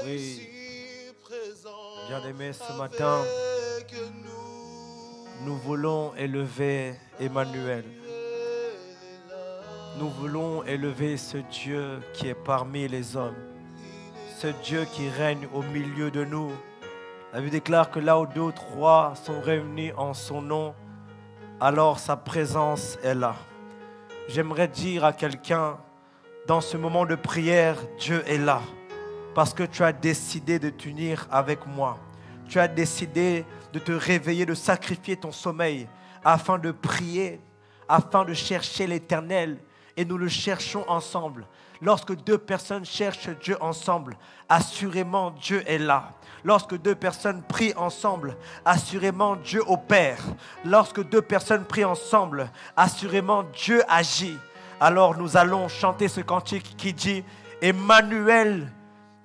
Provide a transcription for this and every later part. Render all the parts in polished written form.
Oui, bien-aimés, ce matin, nous voulons élever Emmanuel. Nous voulons élever ce Dieu qui est parmi les hommes, ce Dieu qui règne au milieu de nous. La Bible déclare que là où 2 ou 3 sont réunis en son nom, alors sa présence est là. J'aimerais dire à quelqu'un, dans ce moment de prière, Dieu est là. Parce que tu as décidé de t'unir avec moi. Tu as décidé de te réveiller, de sacrifier ton sommeil afin de prier, afin de chercher l'Éternel. Et nous le cherchons ensemble. Lorsque 2 personnes cherchent Dieu ensemble, assurément Dieu est là. Lorsque 2 personnes prient ensemble, assurément Dieu opère. Lorsque 2 personnes prient ensemble, assurément Dieu agit. Alors nous allons chanter ce cantique qui dit « Emmanuel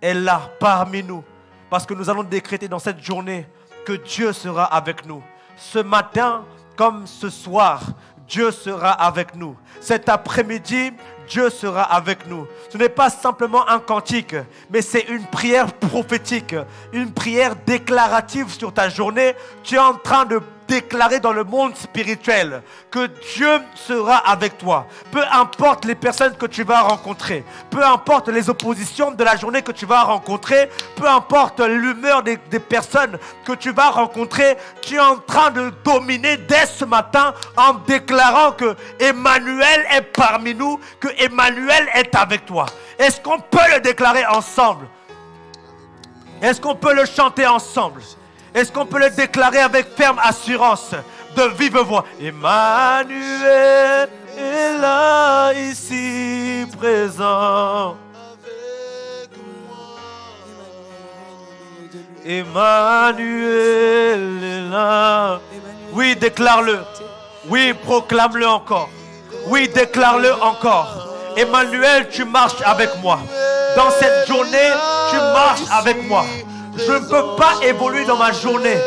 est là parmi nous ». Parce que nous allons décréter dans cette journée que Dieu sera avec nous. Ce matin comme ce soir, Dieu sera avec nous. Cet après-midi, Dieu sera avec nous. Ce n'est pas simplement un cantique, mais c'est une prière prophétique, une prière déclarative sur ta journée. Tu es en train de déclarer dans le monde spirituel que Dieu sera avec toi. Peu importe les personnes que tu vas rencontrer, peu importe les oppositions de la journée que tu vas rencontrer, peu importe l'humeur des personnes que tu vas rencontrer, tu es en train de dominer dès ce matin en déclarant que Emmanuel est parmi nous, que Emmanuel est avec toi. Est-ce qu'on peut le déclarer ensemble? Est-ce qu'on peut le chanter ensemble? Est-ce qu'on peut le déclarer avec ferme assurance de vive voix? Emmanuel est là, ici présent. Emmanuel est là. Oui, déclare-le. Oui, proclame-le encore. Oui, déclare-le encore. Emmanuel, tu marches avec moi. Dans cette journée, tu marches avec moi. Je ne peux pas évoluer dans ma journée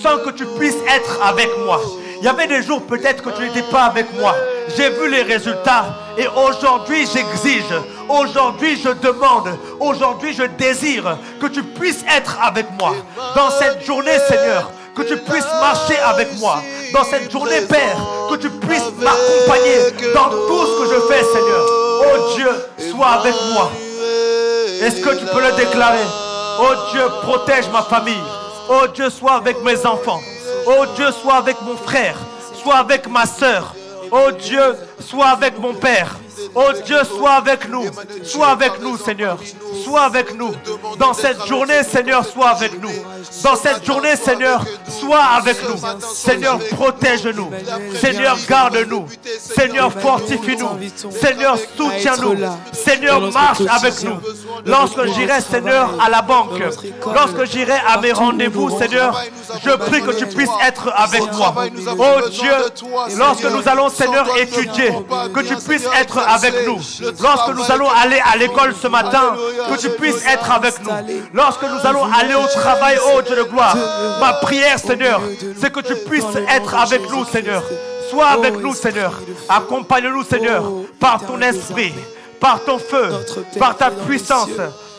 sans que tu puisses être avec moi. Il y avait des jours peut-être que tu n'étais pas avec moi. J'ai vu les résultats et aujourd'hui j'exige, aujourd'hui je demande, aujourd'hui je désire que tu puisses être avec moi. Dans cette journée, Seigneur, que tu puisses marcher avec moi. Dans cette journée, Père, que tu puisses m'accompagner dans tout ce que je fais, Seigneur. Oh Dieu, sois avec moi. Est-ce que tu peux le déclarer? Oh Dieu, protège ma famille. Oh Dieu, sois avec mes enfants. Oh Dieu, sois avec mon frère. Sois avec ma soeur. Oh Dieu, sois avec mon père. Oh Dieu, sois avec nous. Sois avec nous, Seigneur. Sois avec nous. Dans cette journée, Seigneur, sois avec nous. Dans cette journée, Seigneur, sois avec nous. Seigneur, protège-nous. Seigneur, garde-nous. Seigneur, fortifie-nous. Seigneur, soutiens-nous. Seigneur, marche avec nous. Lorsque j'irai, Seigneur, à la banque, lorsque j'irai à mes rendez-vous, Seigneur, je prie que tu puisses être avec moi. Oh Dieu, lorsque nous allons, Seigneur, étudier, que tu puisses être avec nous. Lorsque nous allons aller à l'école ce matin, que tu puisses être avec nous. Lorsque nous allons aller au travail, oh Dieu de gloire, ma prière, Seigneur, c'est que tu puisses être avec nous, Seigneur. Sois avec nous, Seigneur. Accompagne-nous, Seigneur, par ton esprit, par ton feu, par ta puissance.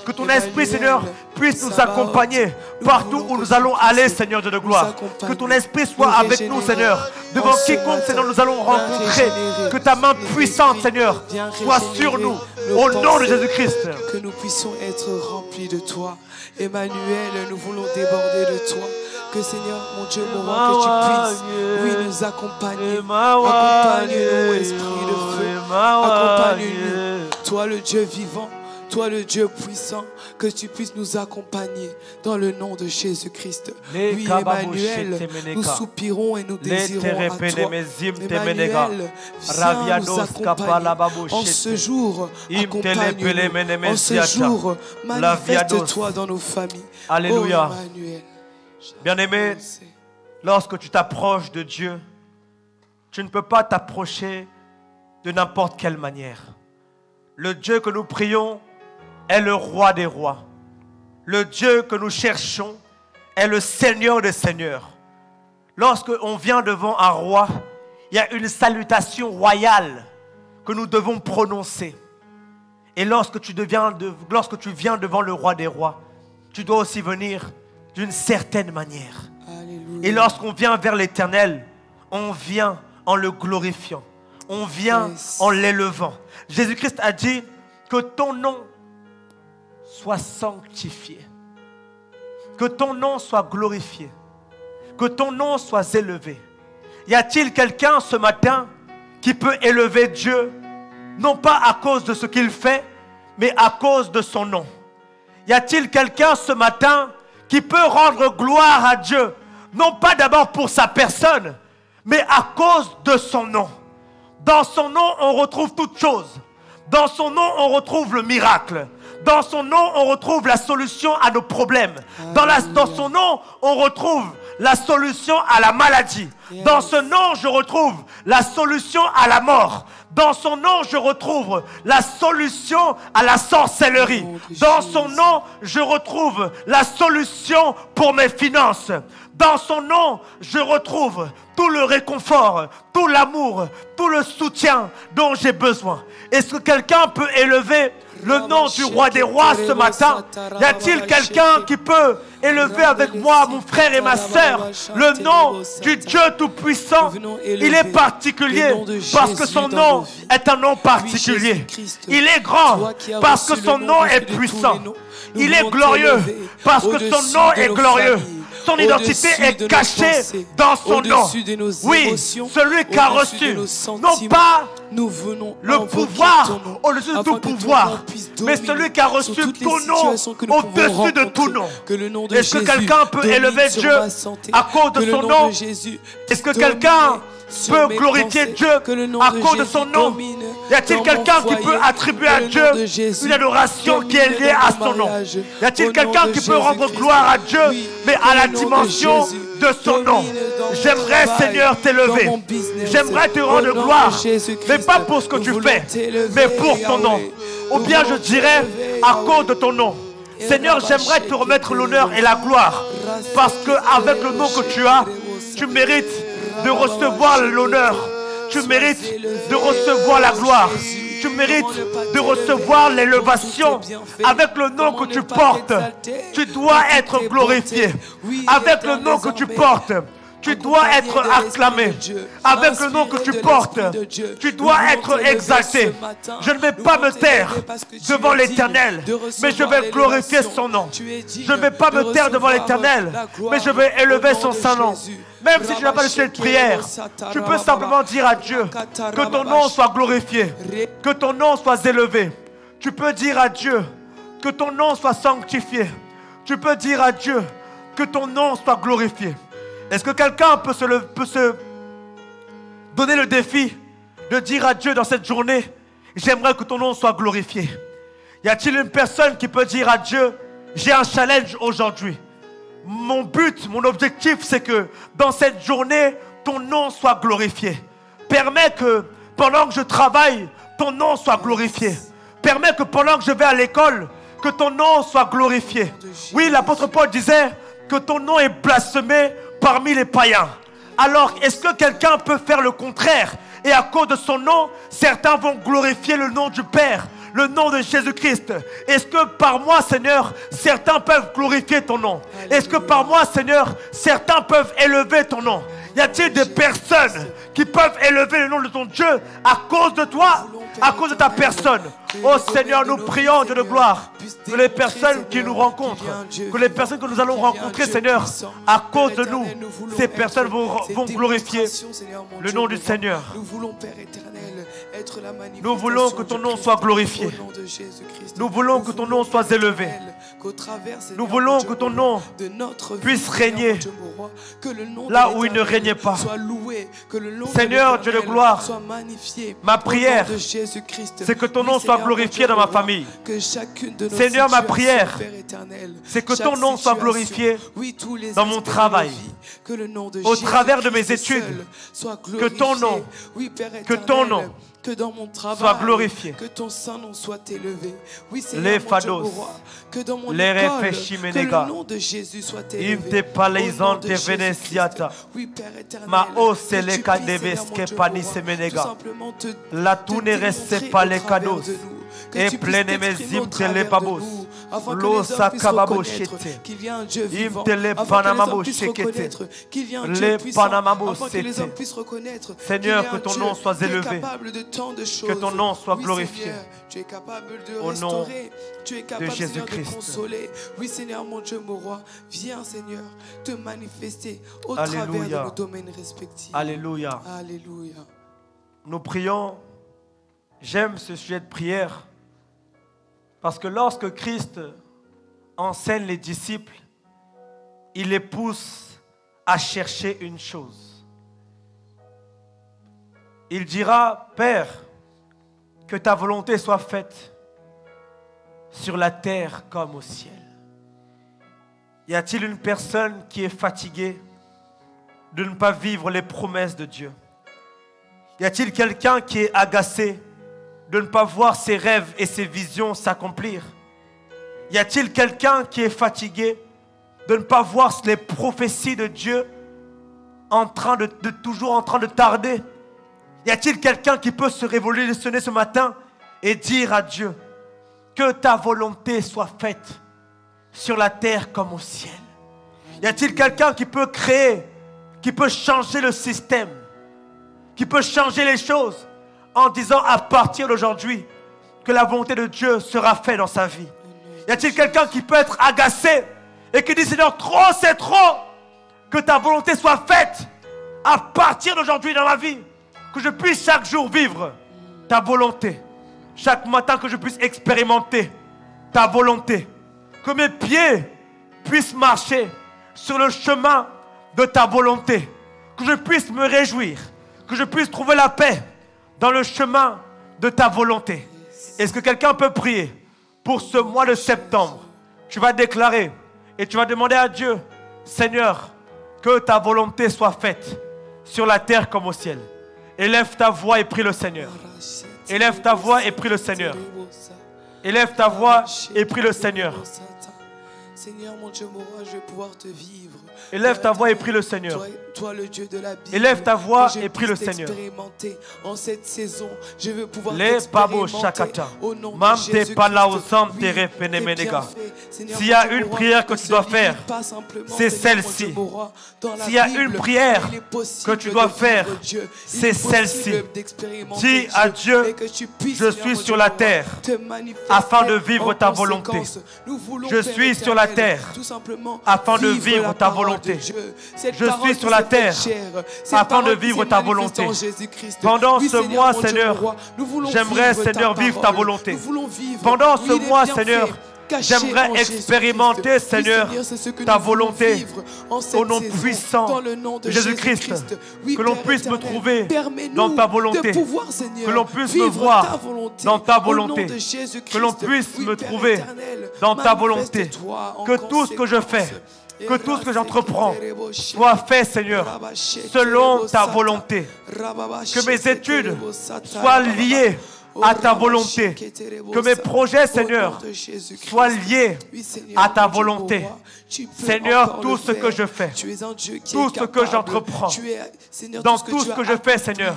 Que ton esprit, Seigneur, puisse nous accompagner partout où nous allons aller, Seigneur Dieu de gloire. Que ton esprit soit avec nous, Seigneur. Devant quiconque, Seigneur, nous allons rencontrer. Que ta main puissante, Seigneur, soit sur nous. Au nom de Jésus-Christ. Que nous puissions être remplis de toi. Emmanuel, nous voulons déborder de toi. Que Seigneur, mon Dieu, mon roi, que tu puisses, oui, nous accompagner. Accompagne-nous, esprit de feu. Accompagne-nous. Toi, le Dieu vivant. Toi le Dieu puissant, que tu puisses nous accompagner dans le nom de Jésus-Christ. Oui, Emmanuel, nous soupirons et nous désirons à toi. Emmanuel, viens nous accompagner. En ce jour, accompagne-nous. En ce jour, manifeste-toi dans nos familles. Alléluia. Oh, Emmanuel. Bien-aimé, lorsque tu t'approches de Dieu, tu ne peux pas t'approcher de n'importe quelle manière. Le Dieu que nous prions est le roi des rois. Le Dieu que nous cherchons est le Seigneur des seigneurs. Lorsque on vient devant un roi, il y a une salutation royale que nous devons prononcer. Et lorsque tu viens devant le roi des rois, tu dois aussi venir d'une certaine manière. Alléluia. Et lorsqu'on vient vers l'Éternel, on vient en le glorifiant. On vient en l'élevant. Jésus-Christ a dit que ton nom soit sanctifié. Que ton nom soit glorifié. Que ton nom soit élevé. Y a-t-il quelqu'un ce matin qui peut élever Dieu, non pas à cause de ce qu'il fait, mais à cause de son nom? Y a-t-il quelqu'un ce matin qui peut rendre gloire à Dieu, non pas d'abord pour sa personne, mais à cause de son nom? Dans son nom, on retrouve toutes choses. Dans son nom, on retrouve le miracle. Dans son nom, on retrouve la solution à nos problèmes. Dans son nom, on retrouve la solution à la maladie. Dans ce nom, je retrouve la solution à la mort. Dans son nom, je retrouve la solution à la sorcellerie. Dans son nom, je retrouve la solution pour mes finances. Dans son nom, je retrouve tout le réconfort, tout l'amour, tout le soutien dont j'ai besoin. Est-ce que quelqu'un peut élever le nom du roi des rois ce matin? Y a-t-il quelqu'un qui peut élever avec moi, mon frère et ma sœur, le nom du Dieu Tout-Puissant? Il est particulier parce que son nom est un nom particulier. Il est grand parce que son nom est puissant. Il est glorieux parce que son nom est glorieux. Son identité est cachée dans son nom. Oui, celui qui a reçu, non pas le pouvoir au-dessus de tout pouvoir, mais celui qui a reçu tout nom au-dessus de tout nom. Est-ce que quelqu'un peut élever Dieu à cause de son nom? Est-ce que quelqu'un peut glorifier Dieu à cause de son nom? Y a-t-il quelqu'un qui peut attribuer à Dieu une adoration qui est liée à son nom? Y a-t-il quelqu'un qui peut rendre gloire à Dieu, mais à la dimension de son nom? J'aimerais, Seigneur, t'élever. J'aimerais te rendre gloire, mais pas pour ce que tu fais, mais pour ton nom. Ou bien je dirais à cause de ton nom. Seigneur, j'aimerais te remettre l'honneur et la gloire, parce qu'avec le nom que tu as, tu mérites de recevoir l'honneur. Tu mérites de recevoir la gloire. Tu mérites de recevoir l'élévation. Avec le nom que tu portes, tu dois être glorifié. Avec le nom que tu portes, tu dois être acclamé. Avec le nom que tu portes, tu dois être exalté. Je ne vais pas me taire devant l'Éternel, mais je vais glorifier son nom. Je ne vais pas me taire devant l'Éternel, mais je vais élever son saint nom. Même si tu n'as pas de cette prière, tu peux simplement dire à Dieu que ton nom soit glorifié, que ton nom soit élevé. Tu peux dire à Dieu que ton nom soit sanctifié. Tu peux dire à Dieu que ton nom soit glorifié. Est-ce que quelqu'un peut se donner le défi de dire à Dieu dans cette journée, j'aimerais que ton nom soit glorifié? Y a-t-il une personne qui peut dire à Dieu, j'ai un challenge aujourd'hui? Mon but, mon objectif, c'est que dans cette journée, ton nom soit glorifié. Permets que pendant que je travaille, ton nom soit glorifié. Permets que pendant que je vais à l'école, que ton nom soit glorifié. Oui, l'apôtre Paul disait que ton nom est blasphémé parmi les païens. Alors, est-ce que quelqu'un peut faire le contraire? Et à cause de son nom, certains vont glorifier le nom du Père, le nom de Jésus-Christ. Est-ce que par moi, Seigneur, certains peuvent glorifier ton nom? Est-ce que par moi, Seigneur, certains peuvent élever ton nom? Y a-t-il des personnes qui peuvent élever le nom de ton Dieu à cause de toi, à cause de ta personne? Oh Seigneur, nous prions, Dieu de gloire, que les personnes qui nous rencontrent, que les personnes que nous allons rencontrer, Seigneur, à cause de nous, ces personnes vont glorifier le nom du Seigneur. Nous voulons que ton nom soit glorifié. Nous voulons que ton nom soit élevé. Nous voulons que ton nom puisse régner là où il ne régnait pas. Seigneur, Dieu de gloire, ma prière, c'est que ton nom soit glorifié dans ma famille. Seigneur, ma prière, c'est que ton nom soit glorifié dans mon travail, au travers de mes études, que ton nom que dans mon travail, soit glorifié. Que ton saint nom soit élevé. Oui, Seigneur, les fados, que dans mon les école, que le nom de Jésus soit élevé. Oui, Père éternel, ma ose les cadeves que panis menega. La toune reste pas les cadeaux. que tu puisses t'exprimer au travers de nous, afin que les hommes puissent reconnaître qu'il y a un Dieu vivant, afin que les hommes puissent reconnaître qu'il y a un Dieu puissant, afin que les hommes puissent reconnaître Seigneur, que ton nom soit élevé, que ton nom soit glorifié. Tu es capable de restaurer, tu es capable, Seigneur, de consoler. Oui, Seigneur, mon Dieu, mon roi, viens, Seigneur, te manifester au travers de nos domaines respectifs. Alléluia. Alléluia. Nous prions, j'aime ce sujet de prière, parce que lorsque Christ enseigne les disciples, il les pousse à chercher une chose. Il dira, Père, que ta volonté soit faite sur la terre comme au ciel. Y a-t-il une personne qui est fatiguée de ne pas vivre les promesses de Dieu? Y a-t-il quelqu'un qui est agacé de ne pas voir ses rêves et ses visions s'accomplir? Y a-t-il quelqu'un qui est fatigué de ne pas voir les prophéties de Dieu toujours en train de tarder? Y a-t-il quelqu'un qui peut se révolutionner ce matin et dire à Dieu que ta volonté soit faite sur la terre comme au ciel? Y a-t-il quelqu'un qui peut créer, qui peut changer le système, qui peut changer les choses en disant à partir d'aujourd'hui que la volonté de Dieu sera faite dans sa vie? Y a-t-il quelqu'un qui peut être agacé et qui dit Seigneur, trop c'est trop, que ta volonté soit faite à partir d'aujourd'hui dans ma vie, que je puisse chaque jour vivre ta volonté, chaque matin que je puisse expérimenter ta volonté, que mes pieds puissent marcher sur le chemin de ta volonté, que je puisse me réjouir, que je puisse trouver la paix dans le chemin de ta volonté. Est-ce que quelqu'un peut prier pour ce mois de septembre? Tu vas déclarer et tu vas demander à Dieu, Seigneur, que ta volonté soit faite sur la terre comme au ciel. Élève ta voix et prie le Seigneur. Élève ta voix et prie le Seigneur. Élève ta voix et prie le Seigneur. Seigneur, mon Dieu, mon roi, je vais pouvoir te vivre. Élève ta voix et prie le Seigneur. Toi, le Dieu de la Bible. Élève ta voix et prie le Seigneur. En cette saison, je veux pouvoir les babo shakata. Mamte palaosam tere fenemenega. S'il y a une prière que tu dois faire, c'est celle-ci. S'il y a une prière que tu dois faire, c'est celle-ci. Dis à Dieu, je suis sur la terre afin de vivre ta volonté. Je suis sur la terre afin de vivre ta volonté. Je suis sur la terre afin de vivre ta volonté. Pendant ce mois, Seigneur, j'aimerais, Seigneur, vivre ta volonté. Pendant ce mois, Seigneur, j'aimerais expérimenter, Seigneur, ta volonté au nom puissant de Jésus-Christ. Que l'on puisse me trouver dans ta volonté. Que l'on puisse me voir dans ta volonté. Que l'on puisse me trouver dans ta volonté. Que tout ce que je fais, que tout ce que j'entreprends soit fait, Seigneur, selon ta volonté. Que mes études soient liées à ta volonté. Que mes projets, Seigneur, soient liés à ta volonté. Seigneur, tout ce que je fais, tout ce que j'entreprends, dans tout ce que je fais, Seigneur,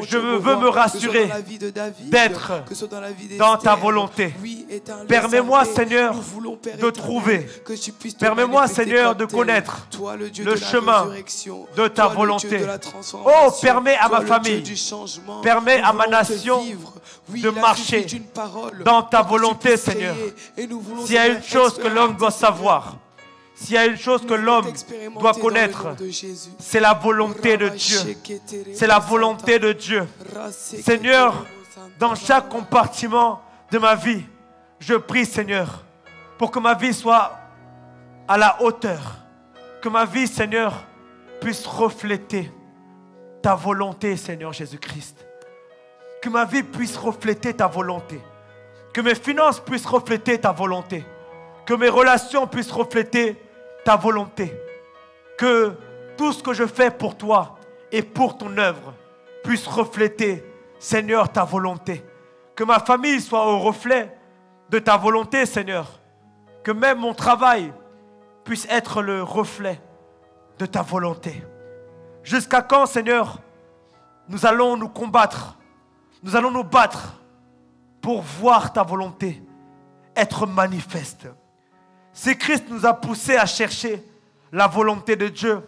je veux me rassurer d'être dans ta volonté. Permets-moi, Seigneur, de trouver. Permets-moi, Seigneur, de connaître le chemin de ta volonté. Oh, permets à ma famille, permets à ma nation de marcher dans ta volonté, Seigneur. S'il y a une chose que l'homme doit savoir, s'il y a une chose que l'homme doit connaître, c'est la volonté de Dieu. C'est la volonté de Dieu. Seigneur, dans chaque compartiment de ma vie, je prie, Seigneur, pour que ma vie soit à la hauteur. Que ma vie, Seigneur, puisse refléter ta volonté, Seigneur Jésus-Christ. Que ma vie puisse refléter ta volonté. Que mes finances puissent refléter ta volonté. Que mes relations puissent refléter ta volonté. Que tout ce que je fais pour toi et pour ton œuvre puisse refléter, Seigneur, ta volonté. Que ma famille soit au reflet de ta volonté, Seigneur. Que même mon travail puisse être le reflet de ta volonté. Jusqu'à quand, Seigneur, nous allons nous combattre? Nous allons nous battre pour voir ta volonté être manifeste. Si Christ nous a poussés à chercher la volonté de Dieu,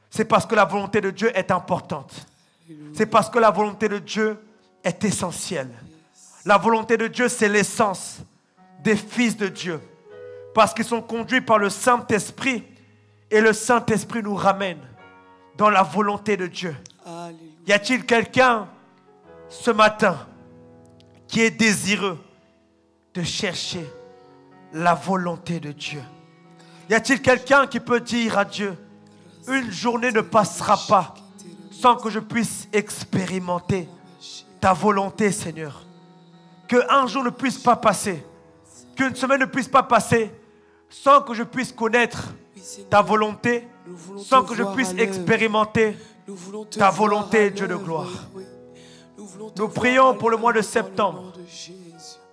c'est parce que la volonté de Dieu est importante. C'est parce que la volonté de Dieu est essentielle. La volonté de Dieu, c'est l'essence des fils de Dieu. Parce qu'ils sont conduits par le Saint-Esprit et le Saint-Esprit nous ramène dans la volonté de Dieu. Alléluia. Y a-t-il quelqu'un ce matin qui est désireux de chercher la volonté de Dieu? Y a-t-il quelqu'un qui peut dire à Dieu, une journée ne passera pas sans que je puisse expérimenter ta volonté, Seigneur? Qu'un jour ne puisse pas passer, qu'une semaine ne puisse pas passer sans que je puisse connaître ta volonté, sans que je puisse expérimenter ta volonté, Dieu de gloire. Nous prions pour le mois de septembre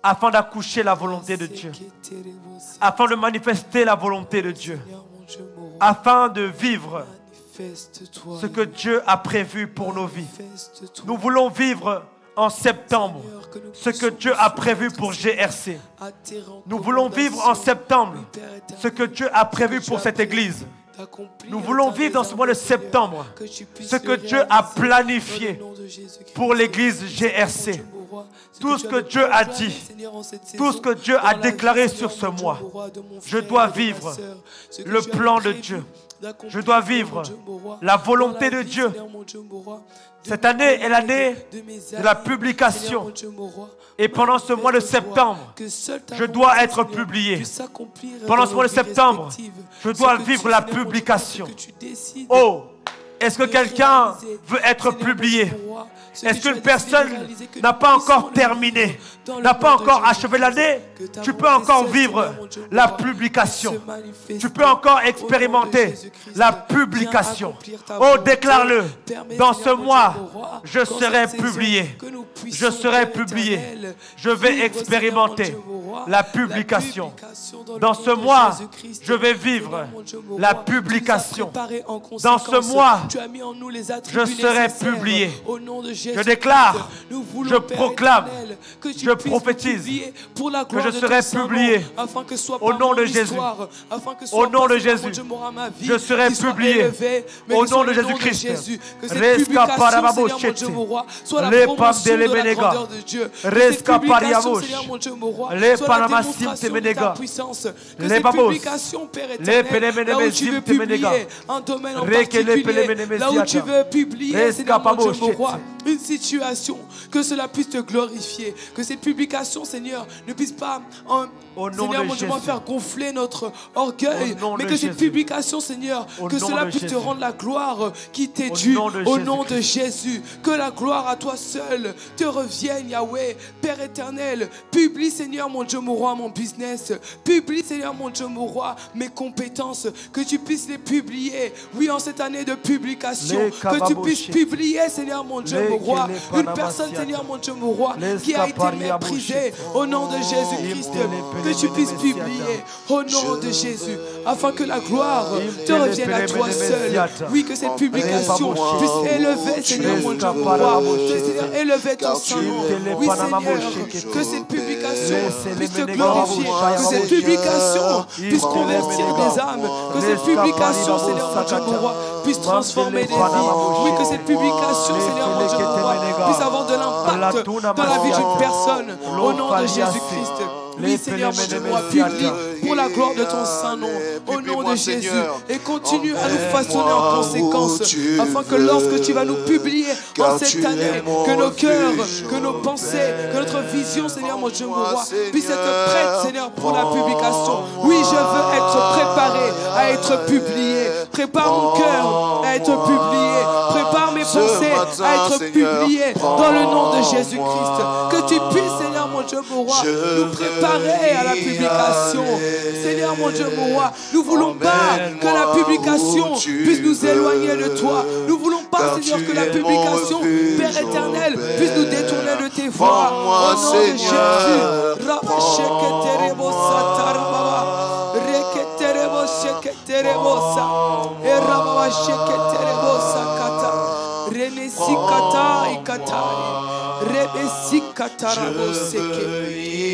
afin d'accoucher la volonté de Dieu, afin de manifester la volonté de Dieu, afin de vivre ce que Dieu a prévu pour nos vies. Nous voulons vivre en septembre ce que Dieu a prévu pour GRC. Nous voulons vivre en septembre ce que Dieu a prévu pour cette église. Nous voulons vivre dans ce mois de septembre ce que Dieu a planifié pour l'église GRC. Tout ce que Dieu a dit, tout ce que Dieu a déclaré sur ce mois, je dois vivre le plan de Dieu. Je dois vivre la volonté de Dieu. Cette année est l'année de la publication. Et pendant ce mois de septembre, je dois être publié. Pendant ce mois de septembre, je dois vivre la publication. Oh, est-ce que quelqu'un veut être publié? Est-ce qu'une personne n'a pas encore terminé, n'a pas encore achevé l'année? Tu peux encore vivre la publication. Tu peux encore expérimenter la publication. Oh, déclare-le. Dans ce mois, je serai publié. Je serai publié. Je vais expérimenter la publication. Dans ce mois, je vais vivre la publication. Dans ce mois, je serai publié. Je déclare, je proclame, je prophétise que je serai publié au nom de Jésus. Au nom de Jésus, je serai publié au nom de Jésus-Christ. Reska parababoshete, le pamdele menega, reska pariabosh, le panamasim te menega, le babos, le penemenemesim te menega, reke le penemenemesiata, reska paboshete. Une situation, que cela puisse te glorifier, que cette publication, Seigneur, ne puisse pas, Seigneur, mon Dieu, faire gonfler notre orgueil, mais que cette publication, Seigneur, que cela puisse te rendre la gloire qui t'est due, au nom de Jésus, que la gloire à toi seul te revienne, Yahweh, Père éternel. Publie, Seigneur, mon Dieu, mon roi, mon business, publie, Seigneur, mon Dieu, mon roi, mes compétences, que tu puisses les publier, oui, en cette année de publication, que tu puisses publier, Seigneur, mon Dieu, mon roi, une personne, Seigneur, mon Dieu, mon roi, qui a été méprisée, au nom de Jésus-Christ, que tu puisses publier, au nom de Jésus, afin que la gloire te revienne à toi seul. Oui, que cette publication puisse élever, Seigneur, mon Dieu, mon roi, Seigneur, élever ton nom. Oui, Seigneur, que cette publication puisse te glorifier, que cette publication puisse convertir des âmes, que cette publication, Seigneur, mon Dieu, mon roi, puisse transformer des vies. Oui, que cette publication, Seigneur, mon Dieu, mon roi, puisse avoir de l'impact dans la vie d'une personne, au nom de Jésus-Christ. Oui, Seigneur, mon Dieu, moi, publie pour la gloire de ton Saint-Nom, au nom de Jésus, et continue à nous façonner en conséquence, afin que lorsque tu vas nous publier en cette année, que nos cœurs, que nos pensées, que notre vision, Seigneur, mon Dieu, mon roi, puisse être prête, Seigneur, pour la publication. Oui, je veux être préparé à être publié. Prépare mon cœur à être publié. Prépare mes pensées à être publiées dans le nom de Jésus-Christ. Que tu puisses, Seigneur, mon Dieu, mon roi, nous préparer à la publication. Seigneur, mon Dieu, mon roi, nous ne voulons pas que la publication puisse nous éloigner de toi. Nous ne voulons pas, Seigneur, que la publication, Père éternel, puisse nous détourner de tes voies. Au nom de Jésus.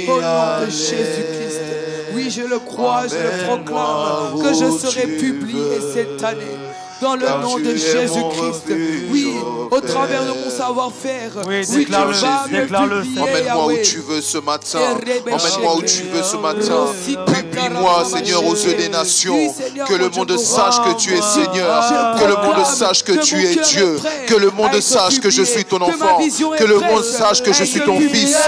Au nom de Jésus-Christ. Oui, je le crois, je le proclame, que je serai publié cette année. Dans le nom de Jésus-Christ. Oui, au travers de mon savoir-faire. Oui, déclare-le. Emmène-moi où tu veux ce matin. Emmène-moi où tu veux ce matin. Publie-moi, Seigneur, aux yeux des nations. Que le monde sache que tu es Seigneur. Que le monde sache que tu es Dieu. Que le monde sache que je suis ton enfant. Que le monde sache que je suis ton fils.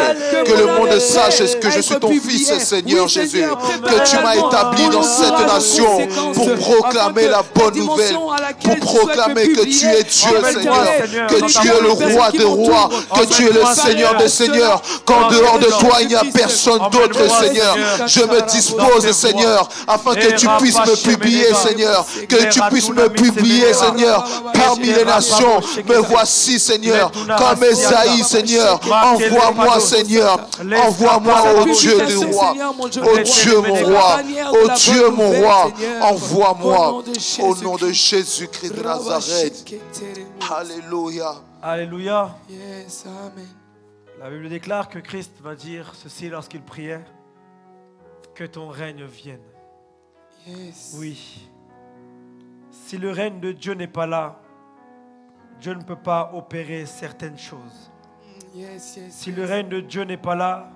Que le monde sache que je suis ton fils, Seigneur Jésus. Que tu m'as établi dans cette nation pour proclamer la bonne nouvelle. Pour proclamer que tu es Dieu, Seigneur, que tu es le roi des rois, que tu es le Seigneur des seigneurs, qu'en dehors de toi, il n'y a personne d'autre, Seigneur. Je me dispose, Seigneur, afin que tu puisses me publier, Seigneur, que tu puisses me publier, Seigneur, parmi les nations. Me voici, Seigneur, comme Esaïe, Seigneur. Envoie-moi, Seigneur, envoie-moi, ô Dieu des rois, ô Dieu mon roi, ô Dieu mon roi, envoie-moi, au nom de Jésus. Jésus-Christ de Nazareth. Alléluia. Alléluia. Yes, amen. La Bible déclare que Christ va dire ceci lorsqu'il priait: que ton règne vienne. Yes. Oui. Si le règne de Dieu n'est pas là, Dieu ne peut pas opérer certaines choses. Yes, si le règne de Dieu n'est pas là,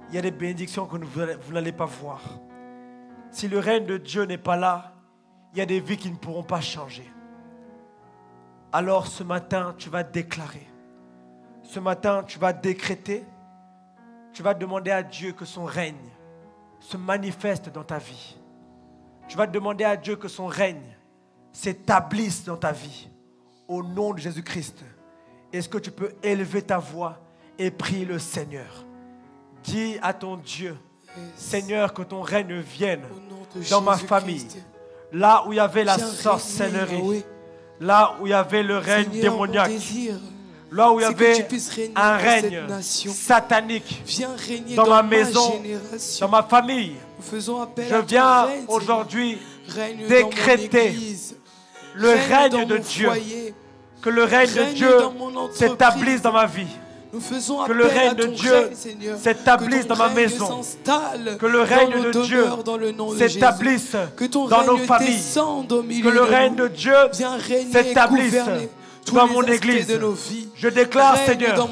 il y a des bénédictions que vous n'allez pas voir. Si le règne de Dieu n'est pas là, il y a des vies qui ne pourront pas changer. Alors ce matin, tu vas déclarer. Ce matin, tu vas décréter. Tu vas demander à Dieu que son règne se manifeste dans ta vie. Tu vas demander à Dieu que son règne s'établisse dans ta vie. Au nom de Jésus-Christ. Est-ce que tu peux élever ta voix et prier le Seigneur? Dis à ton Dieu: Seigneur, que ton règne vienne dans ma famille. Là où il y avait la sorcellerie, là où il y avait le règne démoniaque, là où il y avait un règne satanique dans ma maison, dans ma famille, je viens aujourd'hui décréter le règne de Dieu, que le règne de Dieu s'établisse dans ma vie. Que le règne de Dieu s'établisse dans ma maison. Que le règne de Dieu s'établisse dans nos familles. Que le règne de Dieu s'établisse dans mon église. Je déclare, Seigneur,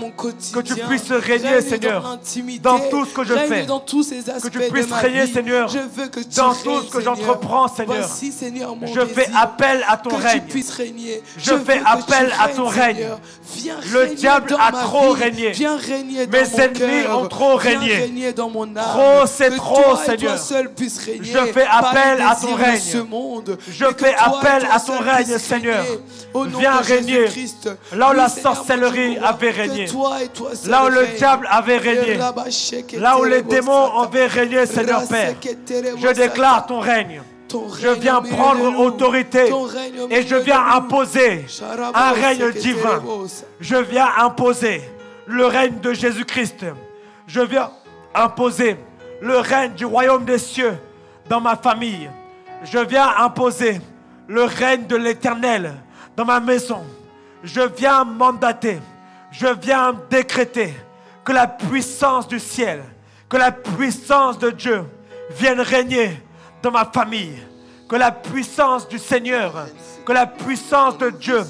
que tu puisses régner, Seigneur, dans tout ce que je fais. Que tu puisses régner, Seigneur, dans tout ce que j'entreprends, Seigneur. Je fais appel à ton règne. Je fais appel à ton règne. Le diable a trop régné. Mes ennemis ont trop régné. Trop, c'est trop, Seigneur. Je fais appel à ton règne. Je fais appel à ton règne, Seigneur. Viens régner là où la sorcellerie avait régné, là où le diable avait régné, là où les démons avaient régné, Seigneur Père. Je déclare ton règne. Je viens prendre autorité et je viens imposer un règne divin. Je viens imposer le règne de Jésus-Christ. Je viens imposer le règne du royaume des cieux dans ma famille. Je viens imposer le règne de l'Éternel dans ma maison. Je viens mandater, je viens décréter que la puissance du ciel, que la puissance de Dieu vienne régner dans ma famille. Que la puissance du Seigneur, que la puissance de Dieu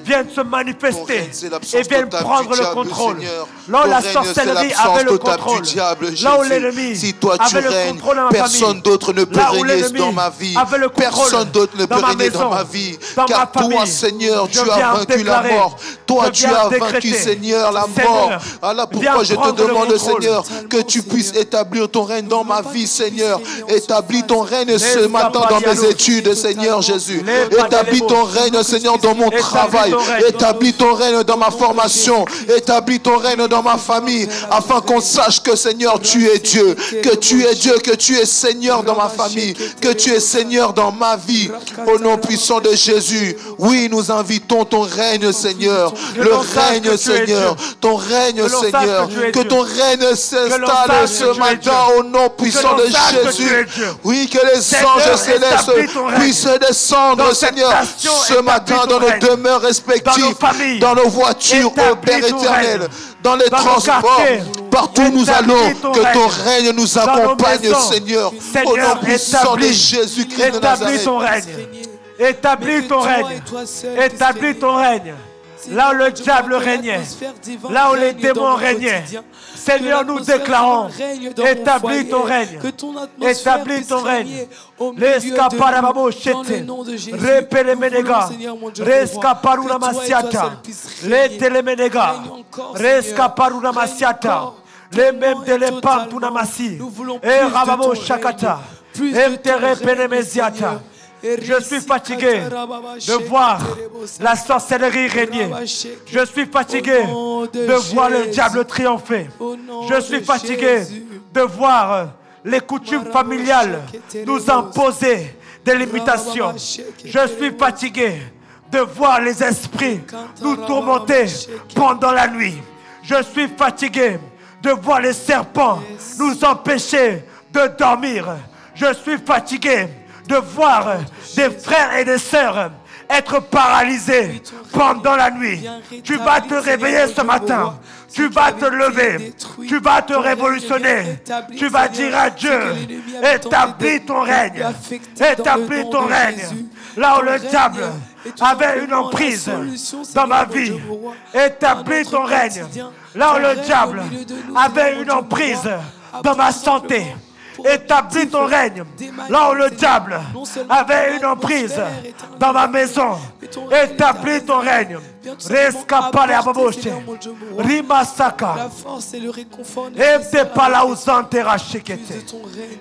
vienne se manifester et vienne prendre le contrôle. Là où la sorcellerie avait le contrôle, là où l'ennemi avait le contrôle dans ma famille, personne d'autre ne peut régner dans ma vie. Personne d'autre ne peut régner dans ma vie. Car toi, Seigneur, tu as vaincu la mort. Toi, tu as vaincu, Seigneur, la mort. Voilà pourquoi je te demande, Seigneur, que tu puisses établir ton règne dans ma vie, Seigneur. Établis ton règne ce matin dans mes études, Seigneur Jésus. Établis ton règne, Seigneur, dans mon travail. Établis ton règne dans ma formation. Établis ton règne dans ma famille, afin qu'on sache que, Seigneur, tu es Dieu. Que tu es Dieu, que tu es Seigneur dans ma famille, que tu es Seigneur dans ma vie. Au nom puissant de Jésus, oui, nous invitons ton règne, Seigneur. Le règne, Seigneur. Ton règne, Seigneur. Que ton règne s'installe ce matin au nom puissant de Jésus. Oui, que les anges célestes puissent descendre, Seigneur, ce matin dans nos demeures spirituelles. respectifs, dans nos voitures, ô Père éternel, dans les transports, partout où nous allons, que ton règne nous accompagne, Seigneur. Au nom puissant de Jésus-Christ de Nazareth. Établis ton règne. Établis ton règne. Établis ton règne. Là où le diable régnait, là où les démons régnaient, Seigneur, nous déclarons, établis ton règne, établis ton règne. L'escaparababo chete, repelemenega, rescaparuna masiata, letelemenega, rescaparuna masiata, les mêmes de l'épantuna masi, et rababo shakata, emtere penemesiata. Je suis fatigué de voir la sorcellerie régner. Je suis fatigué de voir le diable triompher. Je suis fatigué de voir les coutumes familiales nous imposer des limitations. Je suis fatigué de voir les esprits nous tourmenter pendant la nuit. Je suis fatigué de voir les serpents nous empêcher de dormir. Je suis fatigué de voir des frères et des sœurs être paralysés pendant la nuit. Tu vas te réveiller ce matin. Tu vas te lever. Tu vas te révolutionner. Tu vas dire à Dieu, établis ton règne. Établis ton règne. Là où le diable avait une emprise dans ma vie, établis ton règne. Là où le diable avait une emprise dans ma santé, établis ton règne. Là où le diable avait une emprise dans ma maison, établis ton règne. Rescapale ababoche, rimasaka. Imte pala usante rachekete.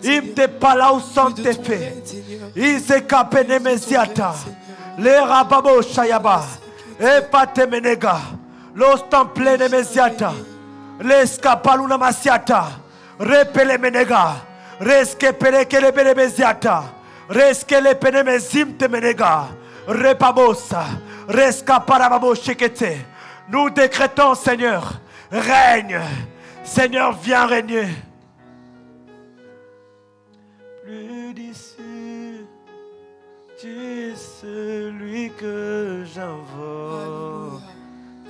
Imte pala usante fe. Ise kapene mesiata. Le rababo shayaba. Epate menega. Los temple ne mesiata. L'escapaluna masiata. Repele menega. Reske pere kele bele beziata. Reske le pene mezim te menega. Repabosa. Reska parababo shekete. Nous décrétons, Seigneur, règne. Seigneur, viens régner. Plus d'ici, tu es celui que j'invoque.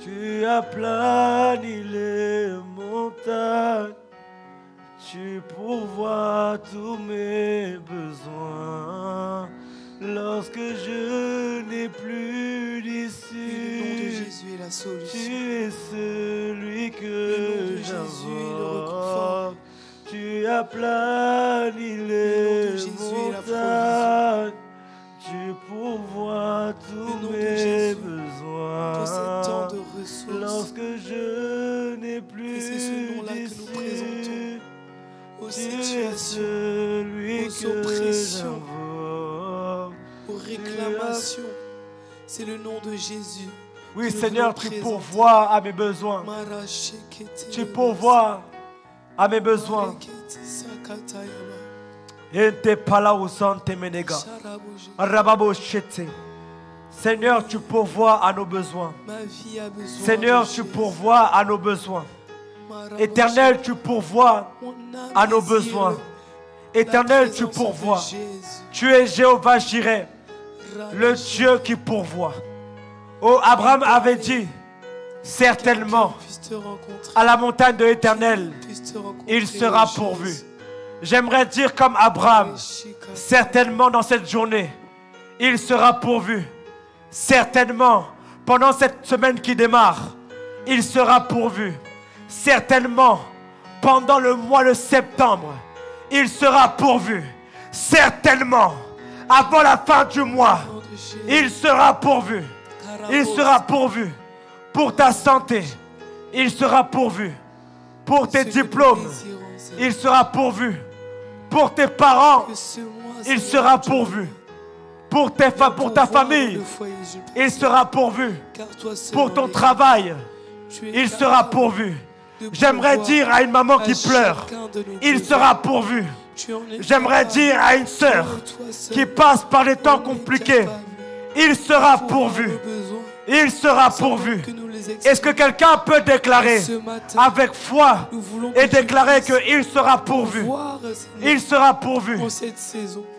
Tu aplanis les montagnes. Tu pourvois tous mes besoins. Lorsque je n'ai plus d'issue, tu es celui que j'invoque. Tu aplanis les montagnes. Tu pourvois tous mes besoins. Lorsque je n'ai plus d'issue, tu es celui que j'invoque. Aux réclamations, c'est le nom de Jésus. Oui, Seigneur, tu pourvois à mes besoins. Tu pourvois à mes besoins. Seigneur, tu pourvois à nos besoins. Seigneur, tu pourvois à nos besoins. Éternel, tu pourvois à nos besoins. Éternel, tu pourvois. Tu es Jéhovah Jireh, le Dieu qui pourvoit. Oh, Abraham avait dit, certainement, à la montagne de l'Éternel, il sera pourvu. J'aimerais dire comme Abraham, certainement dans cette journée, il sera pourvu. Certainement, pendant cette semaine qui démarre, il sera pourvu. Certainement, pendant le mois de septembre, il sera pourvu. Certainement, avant la fin du mois, il sera pourvu. Il sera pourvu pour ta santé. Il sera pourvu pour tes diplômes. Il sera pourvu pour tes parents. Il sera pourvu pour ta famille. Il sera pourvu pour ton travail. Il sera pourvu. J'aimerais dire à une maman qui pleure, il sera pourvu. J'aimerais dire à une sœur qui passe par des temps compliqués, il sera pourvu. Il sera pourvu. Est-ce que quelqu'un peut déclarer avec foi et déclarer qu'il sera pourvu? Il sera pourvu.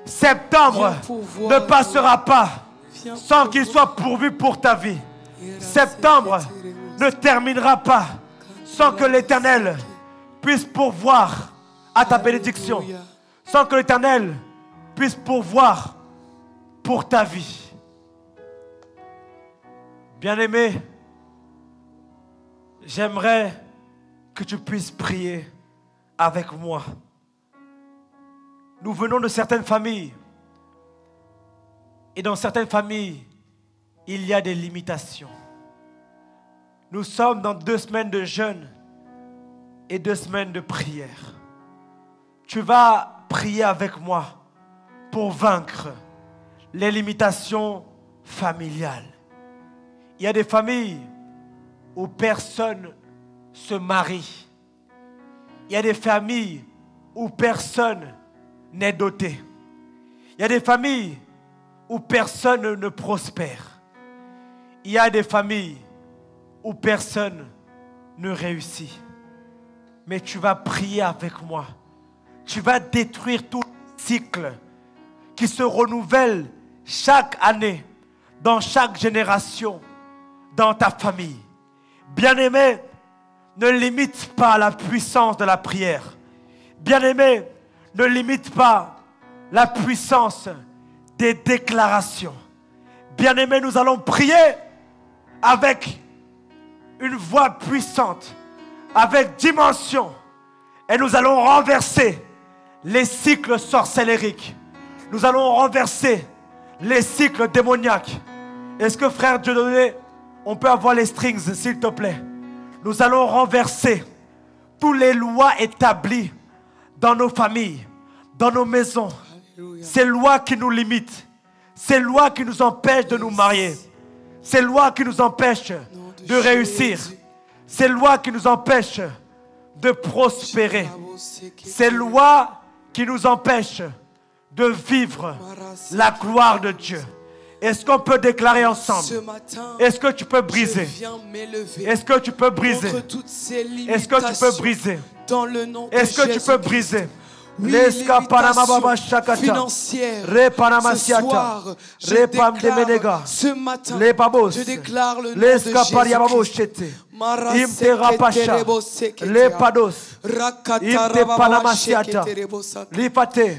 Septembre ne passera pas sans qu'il soit pourvu pour ta vie. Septembre ne terminera pas sans que l'Éternel puisse pourvoir à ta bénédiction, sans que l'Éternel puisse pourvoir pour ta vie. Bien-aimé, j'aimerais que tu puisses prier avec moi. Nous venons de certaines familles. Et dans certaines familles, il y a des limitations. Nous sommes dans 2 semaines de jeûne et 2 semaines de prière. Tu vas prier avec moi pour vaincre les limitations familiales. Il y a des familles où personne se marie. Il y a des familles où personne n'est doté. Il y a des familles où personne ne prospère. Il y a des familles où personne ne réussit. Mais tu vas prier avec moi. Tu vas détruire tout cycle qui se renouvelle chaque année, dans chaque génération, dans ta famille. Bien-aimé, ne limite pas la puissance de la prière. Bien-aimé, ne limite pas la puissance des déclarations. Bien-aimé, nous allons prier avec une voix puissante, avec dimension, et nous allons renverser les cycles sorcellériques. Nous allons renverser les cycles démoniaques. Est-ce que, frère Dieudonné, on peut avoir les strings, s'il te plaît? Nous allons renverser toutes les lois établies dans nos familles, dans nos maisons. Ces lois qui nous limitent, ces lois qui nous empêchent de nous marier, ces lois qui nous empêchent de réussir, ces lois qui nous empêchent de prospérer, ces lois qui nous empêchent de vivre la gloire de Dieu. Est-ce qu'on peut déclarer ensemble? Est-ce que tu peux briser? Est-ce que tu peux briser? Est-ce que tu peux briser? Est-ce que tu peux briser? Oui, l'imitation financière. Ce soir, je déclare, ce matin, je déclare le nom de Jésus-Christ.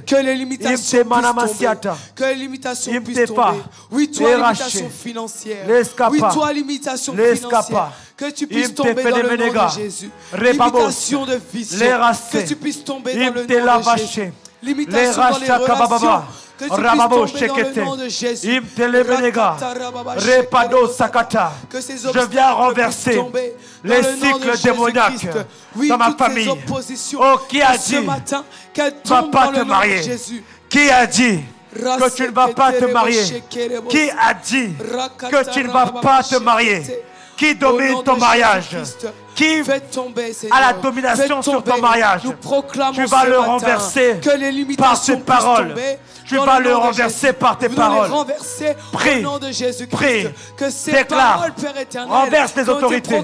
Que les limitations puissent tomber. Que les limitations puissent tomber. Oui, toi, limitation financière. Oui, toi, limitation financière. Que tu puisses tomber dans le nom de Jésus. Limitation de vision. Que tu puisses tomber dans le nom de Jésus. Limitation dans les relations. Que tu puisses tomber dans le nom de Jésus. Je viens renverser les cycles démoniaques dans ma famille. Oh, qui a dit tu ne vas pas te marier? Qui a dit que tu ne vas pas te marier? Qui a dit que tu ne vas pas te marier? Qui domine ton mariage? Qui a la domination sur ton mariage? Tu vas le renverser par tes paroles. Tu vas le renverser par tes paroles. Prie, prie, déclare, renverse les autorités.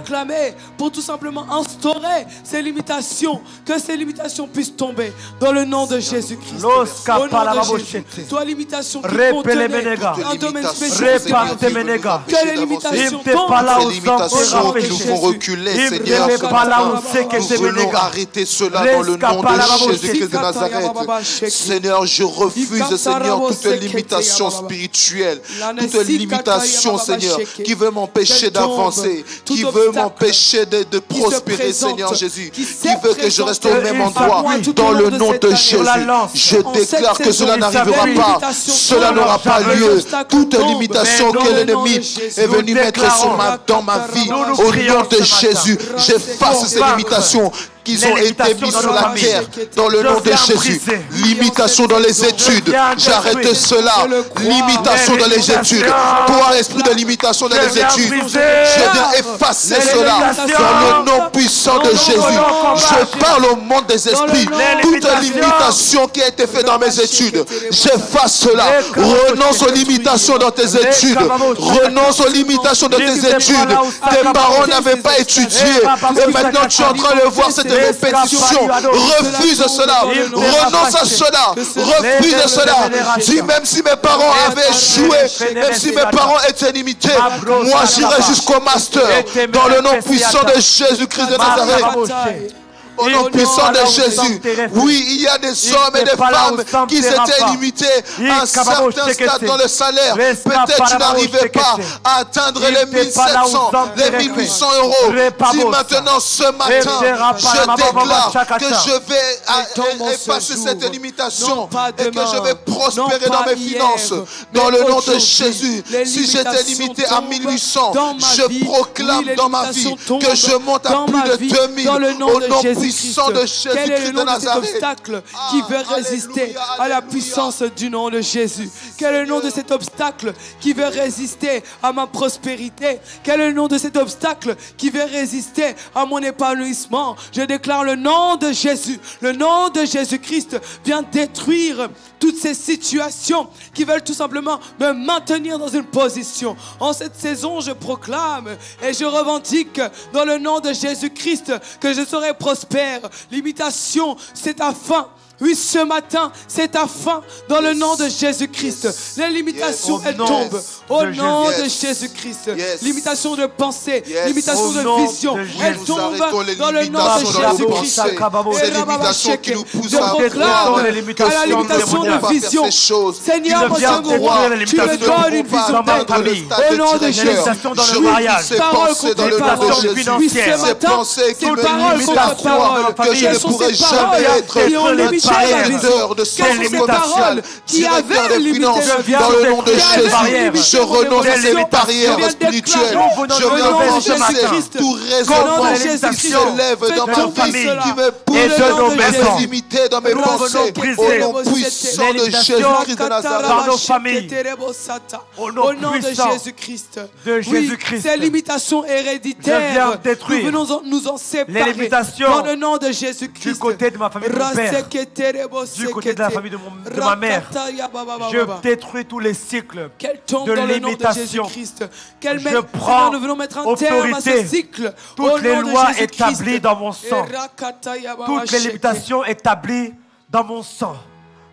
Pour tout simplement instaurer ces limitations, que ces limitations puissent tomber dans le nom de Jésus-Christ. Au nom de Jésus. Toi, limitation qui contenait un domaine spécifique, que les limitations tombent. Ces limitations qui nous font reculer, Seigneur, nous voulons arrêter cela dans le nom de Jésus-Christ de Nazareth. Seigneur, je refuse, Seigneur, toute limitation spirituelle, toute limitation, Seigneur, qui veut m'empêcher d'avancer, qui veut m'empêcher de prospérer, Seigneur Jésus, qui veut que je reste au même endroit, dans le nom de Jésus. Je déclare que cela n'arrivera pas, cela n'aura pas lieu. Toute limitation que l'ennemi est venu mettre dans ma vie, au nom de Jésus, j'efface ces limitations qui ont été mises sur la terre dans le nom de Jésus. Limitation dans les études, j'arrête cela. Limitation dans les études. Toi, esprit de limitation dans les études, je viens effacer cela dans le nom puissant de Jésus. Je parle au monde des esprits. Toute limitation qui a été faite dans mes études, j'efface cela. Renonce aux limitations dans tes études. Renonce aux limitations dans tes études. Tes parents n'avaient pas étudié et maintenant tu es en train de voir cette de répétition. Refuse cela. Renonce à cela. Refuse cela. Dis, même si mes parents avaient échoué, même si mes parents étaient limités, moi j'irai jusqu'au master. Dans le nom puissant de Jésus-Christ de Nazareth. Au nom puissant de Jésus. Oui, il y a des hommes et des femmes qui s'étaient limités à un certain stade dans le salaire. Peut-être tu n'arrivais pas à atteindre les 1700, les 1800 euros. Si maintenant, ce matin, je déclare que je vais effacer cette limitation et que je vais prospérer dans mes finances. Dans le nom de Jésus. Si j'étais limité à 1800, je proclame dans ma vie que je monte à plus de 2000 au nom puissant de Jésus-Christ de Nazareth. Obstacle qui veut résister à la puissance du nom de Jésus. Quel est le nom de cet obstacle qui veut résister à ma prospérité? Quel est le nom de cet obstacle qui veut résister à mon épanouissement? Je déclare le nom de Jésus. Le nom de Jésus-Christ vient détruire toutes ces situations qui veulent tout simplement me maintenir dans une position. En cette saison, je proclame et je revendique dans le nom de Jésus-Christ que je serai prospère. Limitation, c'est ta fin. Oui, ce matin, c'est ta fin dans le nom de Jésus-Christ. Les limitations, elles tombent au nom de Jésus-Christ. Limitation de pensée, limitation de vision, elles tombent dans le nom de Jésus-Christ. Ces limitations qui nous poussent à à la limitation de vision. Seigneur, mon Dieu, tu me donnes une vision au nom de Jésus. Dans le mariage, parole contre parole. Oui, ce matin, c'est parole contre parole. Que je ne pourrai jamais être de ces limitations qui avaient limité dans le nom de Jésus. Je renonce à ces barrières spirituelles. Je viens renverser tout raisonnement qui se lève dans ma vie, qui me pousse à me limiter dans mes pensées. Au nom puissant de Jésus-Christ de Nazareth. Dans nos familles. Au nom de Jésus-Christ. Oui, ces limitations héréditaires, nous venons nous en séparer. Les limitations dans le nom de Jésus-Christ. Du côté de ma famille, de mon père. Du côté de la famille de ma mère, je détruis tous les cycles de limitation. Je prends autorité. Toutes les lois établies dans mon sang, toutes les limitations établies dans mon sang,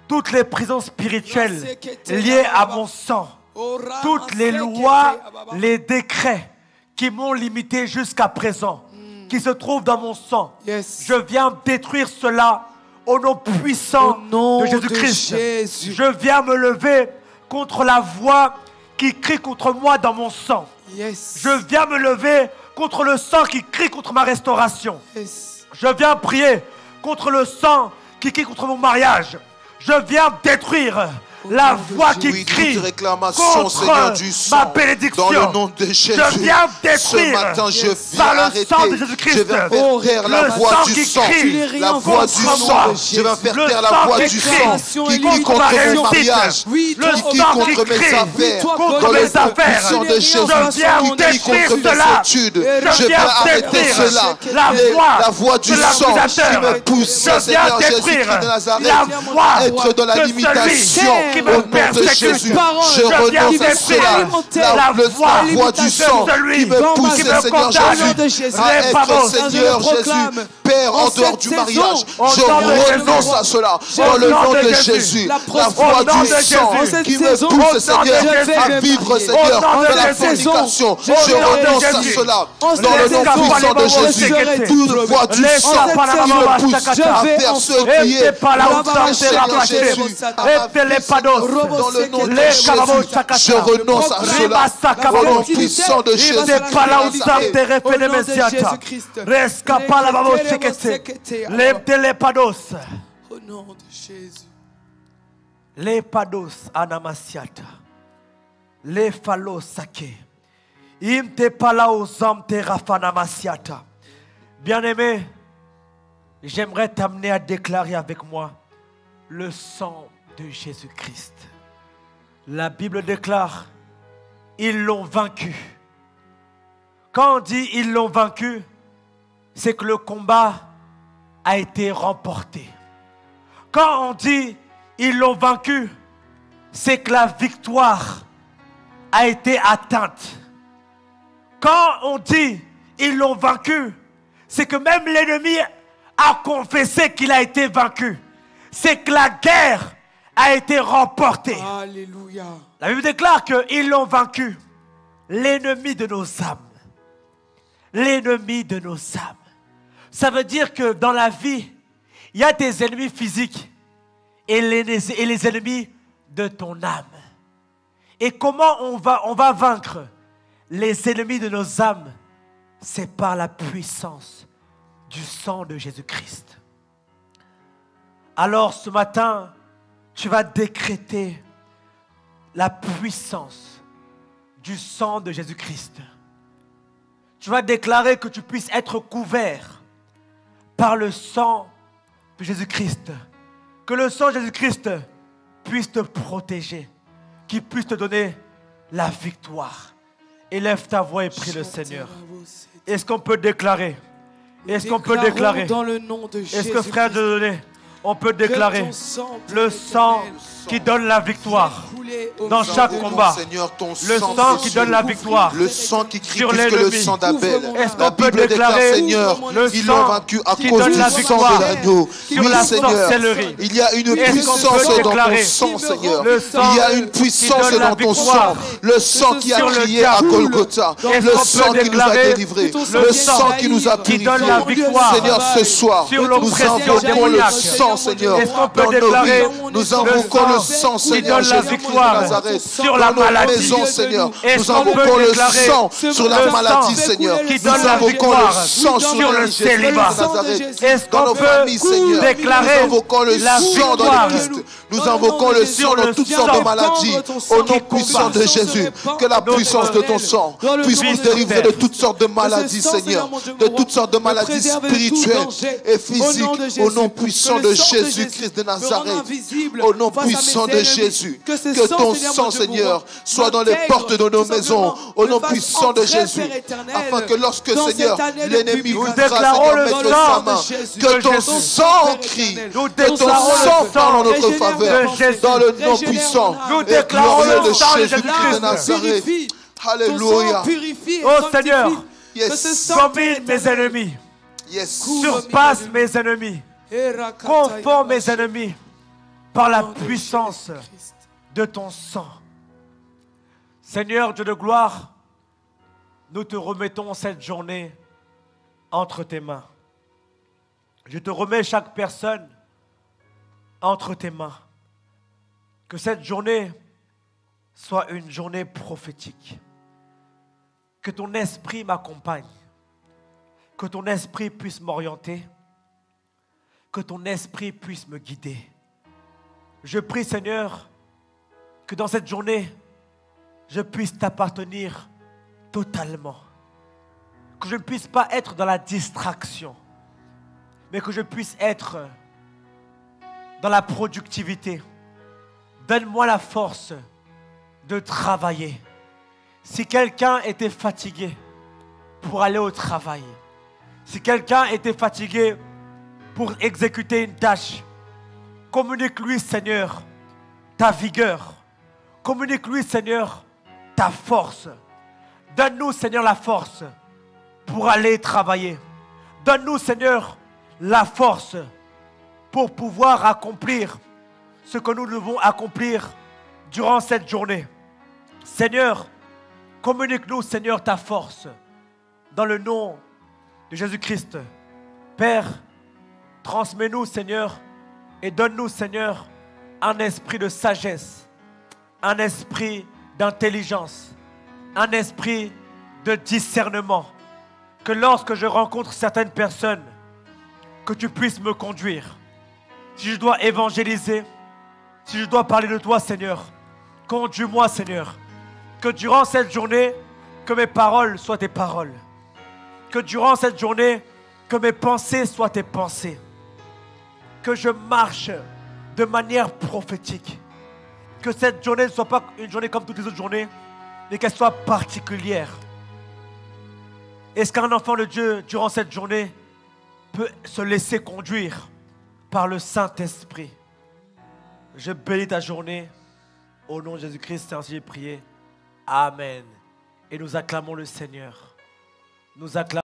toutes les prisons spirituelles liées à mon sang, toutes les lois, les décrets qui m'ont limité jusqu'à présent, qui se trouvent dans mon sang. Je viens détruire cela au nom puissant de Jésus-Christ. Je viens me lever contre la voix qui crie contre moi dans mon sang. Je viens me lever contre le sang qui crie contre ma restauration. Je viens prier contre le sang qui crie contre mon mariage. Je viens détruire la voix qui crie contre ma bénédiction. Dans le nom de Jésus. Je viens détruire ce matin, je viens par le arrêter. sang de Jésus-Christ. Je viens faire taire la voix du sang. La voix du sang. Je viens faire taire la voix du sang qui crie contre mon mariage, qui crie contre mes affaires. Dans le nom puissant de Jésus, qui crie contre mes études. Je viens arrêter cela. La voix du sang qui me pousse, Seigneur Jésus-Christ de Nazareth, à être dans la limitation. Au nom de Jésus, je renonce à cela. La voix du sang qui me pousse, Seigneur Jésus, à être, Seigneur Jésus, Père en dehors du mariage. Je renonce à cela. Dans le nom de Jésus, la voix du sang qui me pousse, Seigneur, à vivre, Seigneur, dans la fornication. Je renonce à cela. Dans le nom puissant de Jésus, toute voix du sang qui me pousse à faire ce qui est contre Seigneur Jésus, dans le nom de Jésus, je renonce à cela. Au nom puissant de Jésus. Au nom de Jésus. Les pados anamasiata. Les phalos sake. Imte palaosam te rafanamasiata. Bien-aimé, j'aimerais t'amener à déclarer avec moi le sang de Jésus-Christ. La Bible déclare, ils l'ont vaincu. Quand on dit ils l'ont vaincu, c'est que le combat a été remporté. Quand on dit ils l'ont vaincu, c'est que la victoire a été atteinte. Quand on dit ils l'ont vaincu, c'est que même l'ennemi a confessé qu'il a été vaincu. C'est que la guerre a été remportée. Alléluia. La Bible déclare qu'ils l'ont vaincu. L'ennemi de nos âmes. L'ennemi de nos âmes. Ça veut dire que dans la vie, il y a des ennemis physiques et les ennemis de ton âme. Et comment on va vaincre les ennemis de nos âmes? C'est par la puissance du sang de Jésus-Christ. Alors ce matin, tu vas décréter la puissance du sang de Jésus-Christ. Tu vas déclarer que tu puisses être couvert par le sang de Jésus-Christ. Que le sang de Jésus-Christ puisse te protéger, qu'il puisse te donner la victoire. Élève ta voix et prie le Seigneur. Est-ce qu'on peut déclarer? Est-ce qu'on peut déclarer? Dans le nom de Jésus. Est-ce que frère de donner? On peut déclarer le sang qui donne la victoire dans chaque combat. Le sang qui donne la victoire. Le sang qui crie sur plus que le sang d'Abel. La Bible déclare, Seigneur, ils l'ont vaincu à cause du sang de l'agneau. Oui, Seigneur, il y a une puissance dans ton sang, Seigneur. Il y a une puissance dans ton sang. Le sang qui a crié à Golgotha. Le sang qui nous a délivrés. Le sang qui nous a purifiés. Seigneur, ce soir, nous invoquons le sang, Seigneur, dans nos vies. Nous invoquons le sang, Seigneur, Jésus-Christ de Nazareth, sur la maladie, Seigneur. Nous invoquons le sang sur la maladie, Seigneur. Nous invoquons le sang sur le célibat. Dans nos familles, Seigneur. Nous invoquons le sang dans le Christ. Nous invoquons le sang dans toutes sortes de maladies. Au nom puissant de Jésus, que la puissance de ton sang puisse nous délivrer de toutes sortes de maladies, Seigneur. De toutes sortes de maladies spirituelles et physiques. Au nom puissant de Jésus-Christ de Nazareth. Au nom puissant de Jésus. Que ton sang, Seigneur, soit dans les portes de nos maisons. Au nom puissant de Jésus. Afin que lorsque, Seigneur, l'ennemi voudra, Seigneur, mettre sa main, que ton sang crie. Que ton sang parle en notre faveur. Dans le nom puissant et glorieux de Jésus-Christ de Nazareth. Alléluia. Oh Seigneur, Yes. domine mes ennemis. Yes. Surpasse mes ennemis. Confond mes ennemis par la puissance de ton sang. Seigneur Dieu de gloire, nous te remettons cette journée entre tes mains. Je te remets chaque personne entre tes mains. Que cette journée soit une journée prophétique. Que ton esprit m'accompagne. Que ton esprit puisse m'orienter. Que ton esprit puisse me guider. Je prie, Seigneur, que dans cette journée, je puisse t'appartenir totalement. Que je ne puisse pas être dans la distraction, mais que je puisse être dans la productivité. Donne-moi la force de travailler. Si quelqu'un était fatigué pour aller au travail, si quelqu'un était fatigué pour exécuter une tâche, communique-lui, Seigneur, ta vigueur. Communique-lui, Seigneur, ta force. Donne-nous, Seigneur, la force pour aller travailler. Donne-nous, Seigneur, la force pour pouvoir accomplir ce que nous devons accomplir durant cette journée. Seigneur, communique-nous, Seigneur, ta force dans le nom de Jésus-Christ. Père, transmets-nous, Seigneur, et donne-nous, Seigneur, un esprit de sagesse, un esprit d'intelligence, un esprit de discernement. Que lorsque je rencontre certaines personnes, que tu puisses me conduire. Si je dois évangéliser, si je dois parler de toi, Seigneur, conduis-moi, Seigneur. Que durant cette journée, que mes paroles soient tes paroles. Que durant cette journée, que mes pensées soient tes pensées. Que je marche de manière prophétique. Que cette journée ne soit pas une journée comme toutes les autres journées, mais qu'elle soit particulière. Est-ce qu'un enfant de Dieu, durant cette journée, peut se laisser conduire par le Saint-Esprit? Je bénis ta journée. Au nom de Jésus-Christ, ainsi j'ai prié. Amen. Et nous acclamons le Seigneur. Nous acclamons.